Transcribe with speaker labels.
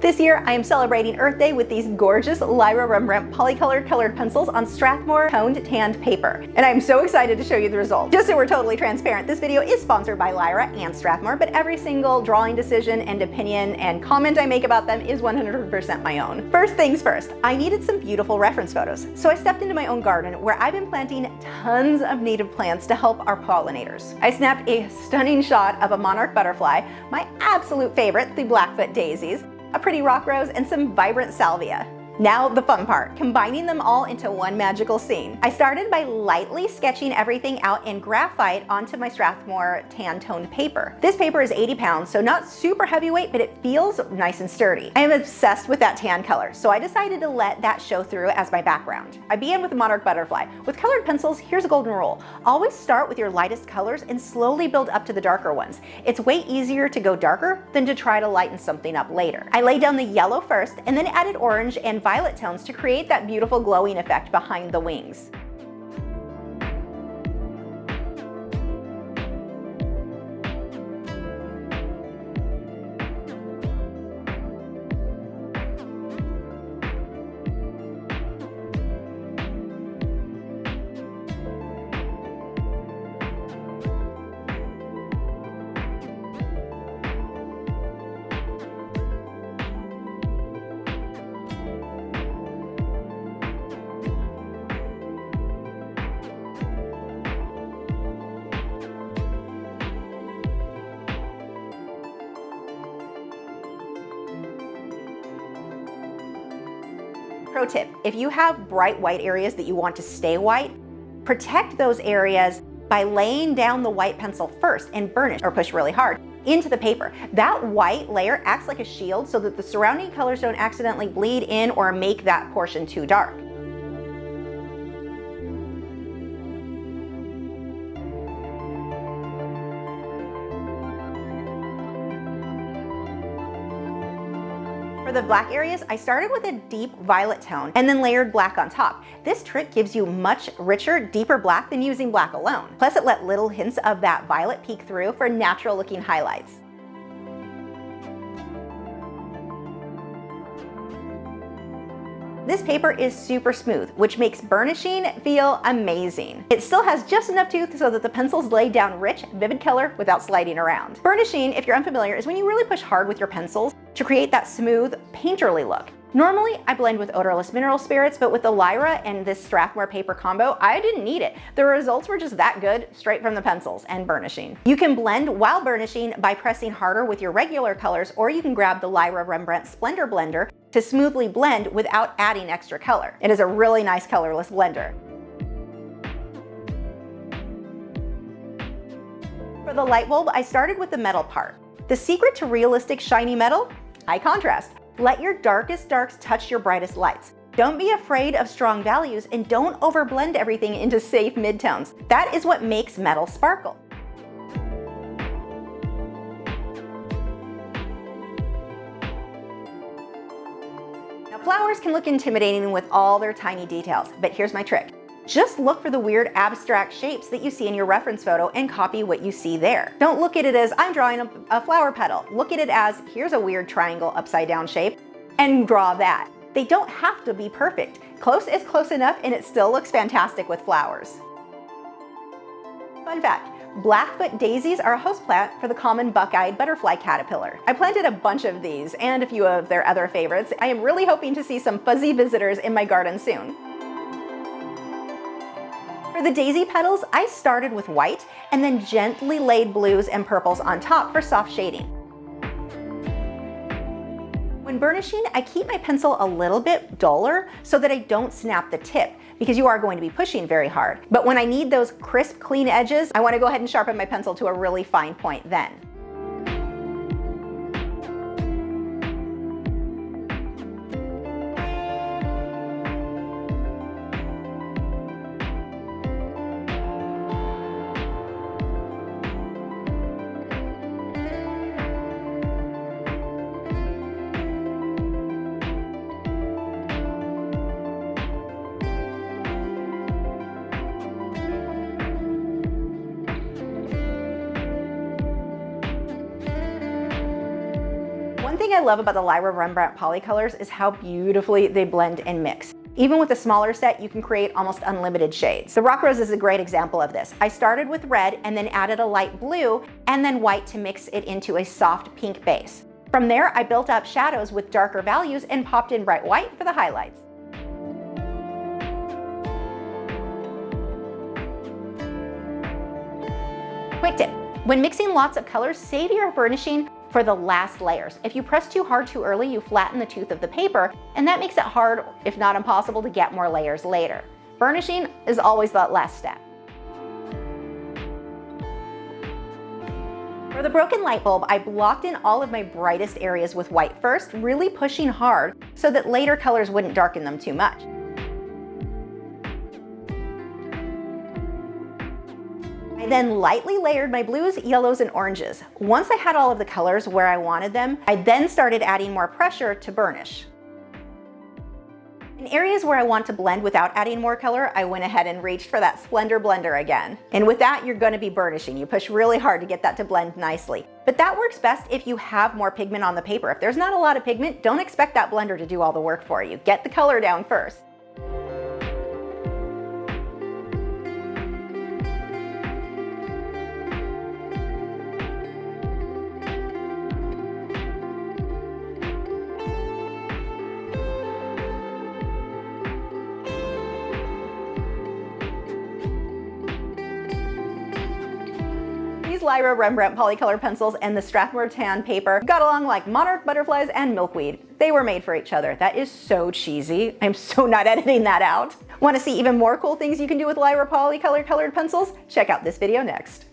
Speaker 1: This year, I am celebrating Earth Day with these gorgeous Lyra Rembrandt Polycolor colored pencils on Strathmore Toned Tan paper. And I'm so excited to show you the results. Just so we're totally transparent, this video is sponsored by Lyra and Strathmore, but every single drawing decision and opinion and comment I make about them is 100% my own. First things first, I needed some beautiful reference photos. So I stepped into my own garden where I've been planting tons of native plants to help our pollinators. I snapped a stunning shot of a monarch butterfly, my absolute favorite, the Blackfoot daisies, a pretty rock rose, and some vibrant salvia. Now the fun part, combining them all into one magical scene. I started by lightly sketching everything out in graphite onto my Strathmore Tan toned paper. This paper is 80 pounds, so not super heavyweight, but it feels nice and sturdy. I am obsessed with that tan color, so I decided to let that show through as my background. I began with the monarch butterfly. With colored pencils, here's a golden rule. Always start with your lightest colors and slowly build up to the darker ones. It's way easier to go darker than to try to lighten something up later. I laid down the yellow first and then added orange and violet tones to create that beautiful glowing effect behind the wings. Pro tip, if you have bright white areas that you want to stay white, protect those areas by laying down the white pencil first and burnish, or push really hard, into the paper. That white layer acts like a shield so that the surrounding colors don't accidentally bleed in or make that portion too dark. For the black areas, I started with a deep violet tone and then layered black on top. This trick gives you much richer, deeper black than using black alone. Plus it let little hints of that violet peek through for natural looking highlights. This paper is super smooth, which makes burnishing feel amazing. It still has just enough tooth so that the pencils lay down rich, vivid color without sliding around. Burnishing, if you're unfamiliar, is when you really push hard with your pencils to create that smooth, painterly look. Normally, I blend with odorless mineral spirits, but with the Lyra and this Strathmore paper combo, I didn't need it. The results were just that good, straight from the pencils and burnishing. You can blend while burnishing by pressing harder with your regular colors, or you can grab the Lyra Rembrandt Splendor Blender to smoothly blend without adding extra color. It is a really nice colorless blender. For the light bulb, I started with the metal part. The secret to realistic shiny metal? High contrast. Let your darkest darks touch your brightest lights. Don't be afraid of strong values and don't overblend everything into safe midtones. That is what makes metal sparkle. Now, flowers can look intimidating with all their tiny details, but here's my trick. Just look for the weird abstract shapes that you see in your reference photo and copy what you see there. Don't look at it as I'm drawing a flower petal. Look at it as here's a weird triangle upside down shape and draw that. They don't have to be perfect. Close is close enough and it still looks fantastic with flowers. Fun fact, Blackfoot daisies are a host plant for the common buck-eyed butterfly caterpillar. I planted a bunch of these and a few of their other favorites. I am really hoping to see some fuzzy visitors in my garden soon. For the daisy petals, I started with white and then gently laid blues and purples on top for soft shading. When burnishing, I keep my pencil a little bit duller so that I don't snap the tip, because you are going to be pushing very hard. But when I need those crisp, clean edges, I want to go ahead and sharpen my pencil to a really fine point then. thing I love about the Lyra Rembrandt Polycolors is how beautifully they blend and mix. Even with a smaller set, you can create almost unlimited shades. The Rock Rose is a great example of this. I started with red and then added a light blue and then white to mix it into a soft pink base. From there, I built up shadows with darker values and popped in bright white for the highlights. Quick tip, when mixing lots of colors, save your burnishing for the last layers. If you press too hard too early, you flatten the tooth of the paper, and that makes it hard, if not impossible, to get more layers later. Burnishing is always that last step. For the broken light bulb, I blocked in all of my brightest areas with white first, really pushing hard so that later colors wouldn't darken them too much. I then lightly layered my blues, yellows, and oranges. Once I had all of the colors where I wanted them, I then started adding more pressure to burnish. In areas where I want to blend without adding more color, I went ahead and reached for that Splendor blender again. And with that, you're going to be burnishing. You push really hard to get that to blend nicely. But that works best if you have more pigment on the paper. If there's not a lot of pigment, don't expect that blender to do all the work for you. Get the color down first. Lyra Rembrandt Polycolor pencils and the Strathmore Tan paper got along like monarch butterflies and milkweed. They were made for each other. That is so cheesy. I'm so not editing that out. Want to see even more cool things you can do with Lyra Polycolor colored pencils? Check out this video next.